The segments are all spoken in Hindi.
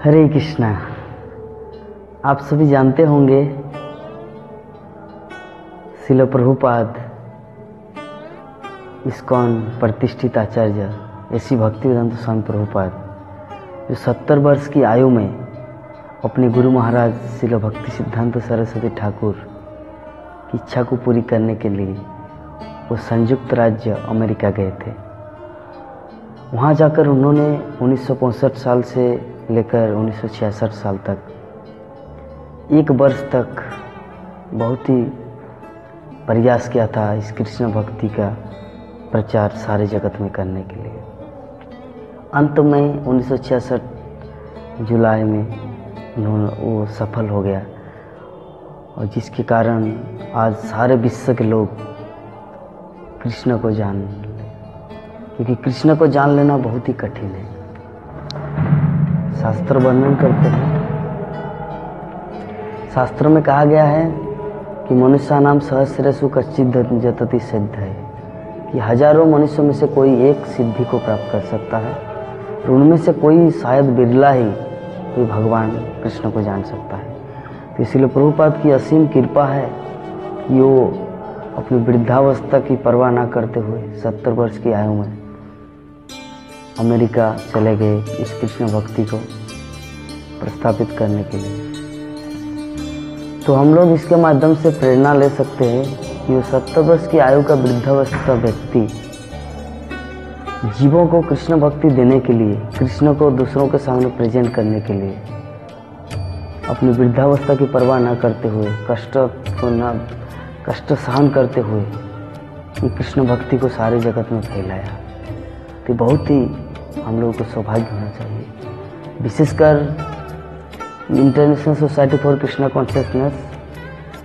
हरे कृष्णा। आप सभी जानते होंगे श्रील प्रभुपाद इस्कॉन प्रतिष्ठित आचार्य ऐसी भक्तिवेदांत स्वामी प्रभुपाद जो 70 वर्ष की आयु में अपने गुरु महाराज श्रील भक्ति सिद्धांत सरस्वती ठाकुर की इच्छा को पूरी करने के लिए वो संयुक्त राज्य अमेरिका गए थे। वहाँ जाकर उन्होंने 1965 साल से लेकर 1966 साल तक 1 वर्ष तक बहुत ही प्रयास किया था इस कृष्ण भक्ति का प्रचार सारे जगत में करने के लिए। अंत में 1966 जुलाई में वो सफल हो गया और जिसके कारण आज सारे विश्व के लोग कृष्ण को जान ले, क्योंकि कृष्ण को जान लेना बहुत ही कठिन है। शास्त्र वर्णन करते हैं, शास्त्र में कहा गया है कि मनुष्यानाम सहस्रेषु कश्चित् जतति सिद्ध है, कि हजारों मनुष्यों में से कोई एक सिद्धि को प्राप्त कर सकता है और उनमें से कोई शायद बिरला ही कोई भगवान कृष्ण को जान सकता है। तो इसलिए प्रभुपाद की असीम कृपा है कि वो अपनी वृद्धावस्था की परवाह ना करते हुए 70 वर्ष की आयु में अमेरिका चले गए इस कृष्ण भक्ति को प्रस्थापित करने के लिए। तो हम लोग इसके माध्यम से प्रेरणा ले सकते हैं कि वो 70 वर्ष की आयु का वृद्धावस्था व्यक्ति जीवों को कृष्ण भक्ति देने के लिए, कृष्ण को दूसरों के सामने प्रेजेंट करने के लिए अपनी वृद्धावस्था की परवाह न करते हुए, कष्ट सहन करते हुए ये कृष्ण भक्ति को सारे जगत में फैलाया। तो बहुत ही हम लोगों को सौभाग्य होना चाहिए। विशेषकर international society for Krishna consciousness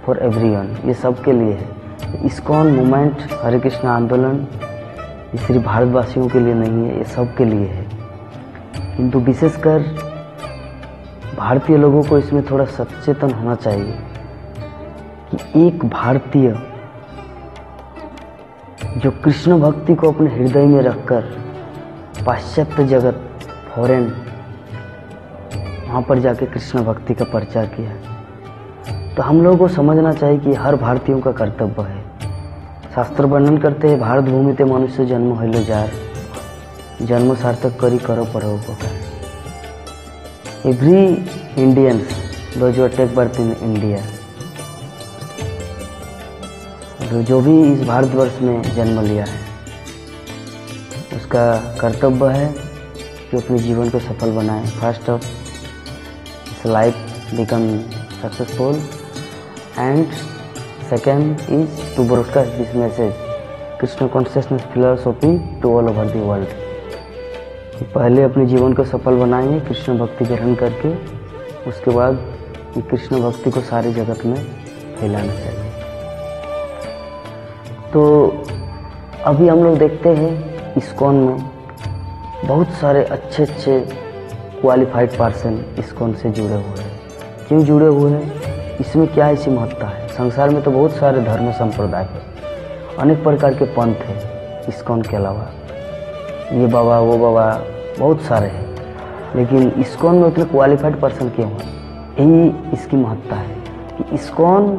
for everyone, ये सब के लिए है। इस्कॉन मूवमेंट, हरे कृष्ण आंदोलन ये सिर्फ भारतवासियों के लिए नहीं है, ये सब के लिए है। किंतु विशेषकर भारतीय लोगों को इसमें थोड़ा सचेतन होना चाहिए कि एक भारतीय जो कृष्ण भक्ति को अपने हृदय में रखकर पाश्चात्य जगत, फॉरेन, वहाँ पर जाके कृष्ण भक्ति का प्रचार किया, तो हम लोगों को समझना चाहिए कि हर भारतीयों का कर्तव्य है। शास्त्र वर्णन करते हैं, भारत भूमि ते मनुष्य जन्म होइलो जार, जन्म सार्थक करी करो पढ़ो उपकार। Every Indians those who take birth in India, जो भी इस भारतवर्ष में जन्म लिया है उसका कर्तव्य है कि अपने जीवन को सफल बनाए। First of is life become successful and second is to broadcast this message Krishna consciousness philosophy to all over the world. पहले अपने जीवन को सफल बनाएंगे कृष्ण भक्ति ग्रहण करके, उसके बाद ये कृष्ण भक्ति को सारे जगत में फैलाना चाहिए। तो अभी हम लोग देखते हैं इस्कॉन में बहुत सारे अच्छे क्वालिफाइड पर्सन इस्कॉन से जुड़े हुए हैं। क्यों जुड़े हुए हैं, इसमें क्या ऐसी महत्ता है? संसार में तो बहुत सारे धर्म संप्रदाय है, अनेक प्रकार के पंथ हैं इस्कॉन के अलावा, ये बाबा वो बाबा बहुत सारे हैं, लेकिन इस्कॉन में उतने क्वालिफाइड पर्सन क्यों हैं? यही इसकी महत्ता है कि इस्कॉन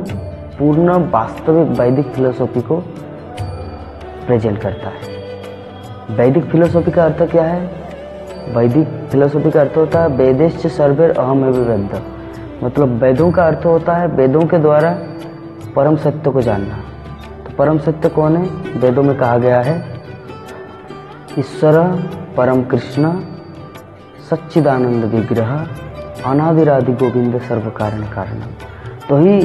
पूर्ण वास्तविक वैदिक फिलोसॉफी को प्रेजेंट करता है। वैदिक फिलोसॉफी का अर्थ क्या है? वैदिक फिलोसॉफी का अर्थ होता है वेदेश्च सर्वैर अहम एव वेद, मतलब वेदों का अर्थ होता है वेदों के द्वारा परम सत्य को जानना। तो परम सत्य कौन है? वेदों में कहा गया है ईश्वर परम कृष्ण सच्चिदानंद विग्रह अनादिरादि गोविंद सर्व कारण कारणम। तो ही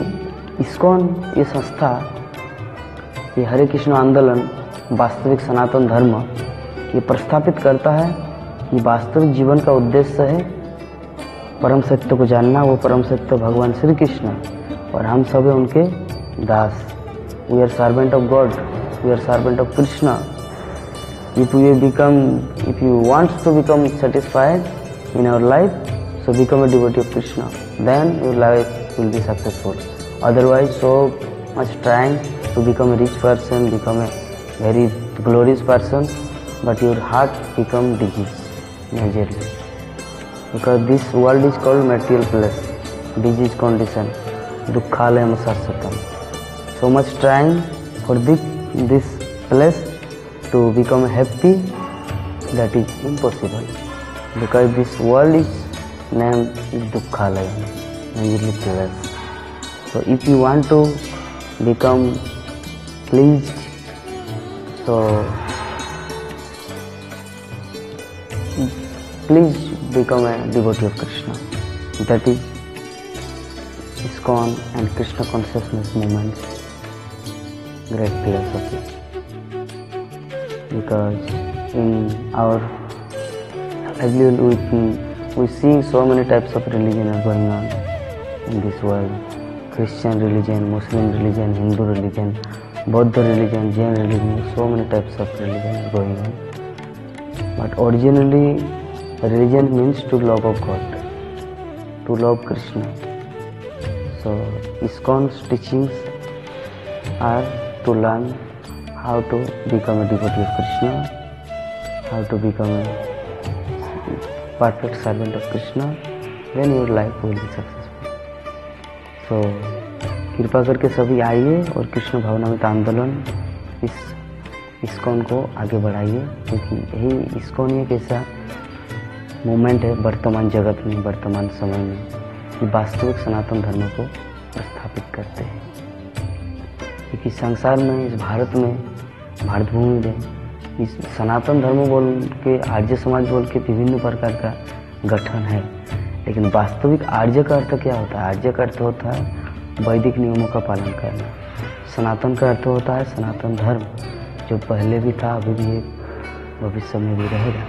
इस्कॉन ये संस्था, ये हरे कृष्ण आंदोलन वास्तविक सनातन धर्म ये प्रस्थापित करता है कि वास्तविक जीवन का उद्देश्य है परम सत्य को जानना। वो परम सत्य भगवान श्री कृष्ण और हम सब हैं उनके दास। We are servant of God, we are servant of Krishna. If you want to become satisfied in our life, so become a devotee of Krishna. Then your life will be successful. Otherwise, so much trying to become a rich person, become a very glorious person, but your heart become disease majorly. because this world is called material place, disease condition, dukkhalayam sasvatam. So much trying for this place to become happy, that is impossible, because this world is named dukkhalayam, miserly place. So if you want to become pleased, so please become a devotee of Krishna. That is ISKCON and Krishna consciousness movements great philosophy. Because in our livelihood we see so many types of religion are going on in this world. Christian religion, Muslim religion, Hindu religion, Buddha religion, Jain religion, so many types of religion are going on. But originally religion means to love of God, to love Krishna. So ISKCON's teachings are to learn how to become a devotee of Krishna, how to become a perfect servant of Krishna, then your life will be successful. So कृपा करके सभी आइए और कृष्ण भावनामृत आंदोलन इस ISKCON को आगे बढ़ाइए, क्योंकि यही ISKCON एक ऐसा मूवमेंट है वर्तमान जगत में, वर्तमान समय में, कि वास्तविक सनातन धर्म को स्थापित करते हैं। क्योंकि संसार में, इस भारत में, भारत भूमि में इस सनातन धर्म बोल के, आर्य समाज बोल के विभिन्न प्रकार का गठन है, लेकिन वास्तविक आर्य का अर्थ क्या होता है? आर्य का अर्थ होता है वैदिक नियमों का पालन करना। सनातन का अर्थ होता है सनातन धर्म, जो पहले भी था, अभी भी है, भविष्य में भी रहेगा।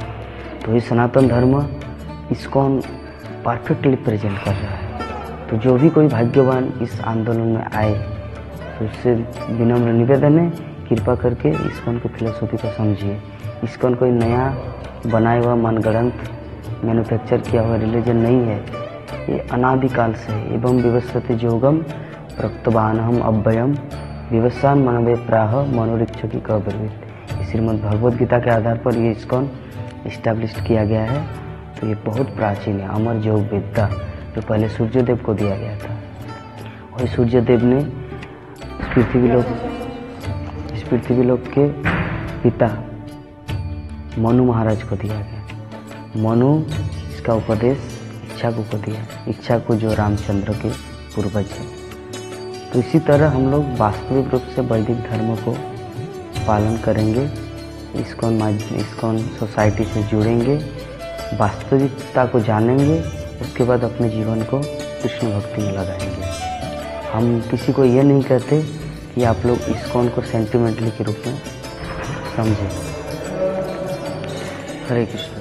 तो ये सनातन धर्म ISKCON परफेक्टली प्रेजेंट कर रहा है। तो जो भी कोई भाग्यवान इस आंदोलन में आए, तो उससे विनम्र निवेदन है, कृपा करके ISKCON की फिलोसॉफी को समझिए। ISKCON कोई नया बनाया हुआ मनगढ़ंत मैन्युफैक्चर किया हुआ रिलीजन नहीं है, ये अनादिकाल से है। एवं विवस्वते जोगम प्रक्तवानहम अव्ययम विवस्वान मनवे प्राह मनोरिक्षकी कब्रवीत। श्रीमद् भगवद गीता के आधार पर ये ISKCON इस्टेब्लिश किया गया है। तो ये बहुत प्राचीन है, अमर योग विद्या, जो पहले सूर्यदेव को दिया गया था, और सूर्यदेव ने पृथ्वीलोक के पिता मनु महाराज को दिया गया। मनु इसका उपदेश इक्ष्वाकु को दिया, इक्ष्वाकु जो रामचंद्र के पूर्वज है। तो इसी तरह हम लोग वास्तविक रूप से वैदिक धर्म को पालन करेंगे, ISKCON सोसाइटी से जुड़ेंगे, वास्तविकता को जानेंगे, उसके बाद अपने जीवन को कृष्ण भक्ति में लगाएंगे। हम किसी को ये नहीं कहते कि आप लोग ISKCON को सेंटिमेंटली के रूप में समझें। हरे Krishna.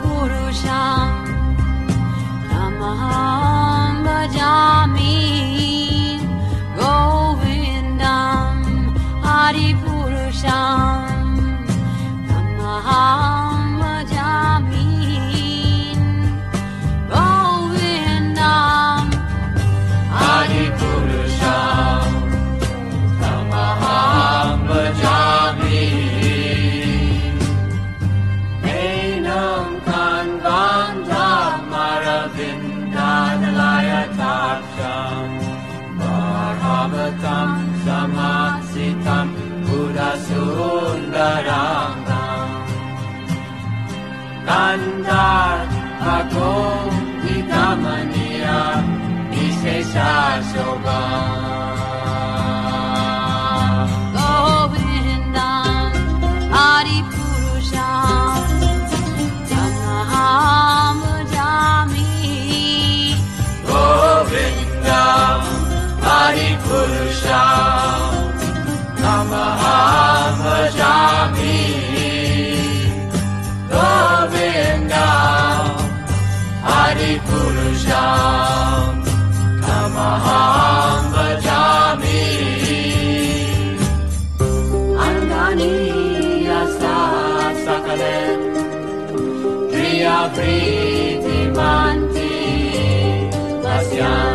Purusham Namaham Bhajami Govindam Hari Purusham Namaham Bhajami Govindam Hari Purusham Namaham Bhajami Bhagavatam Samasitam Buddha Sundaram Kandar Bhagom Vidamaniya Vishesha Shobham Govindam Hari Purusham Namaham Bhajami Govindam Hari Purusham Namaham Bhajami Govindam Hari Purusham Namaham Bhajami Angani Yasa Sakale Priya Priti Manti Hallelujah.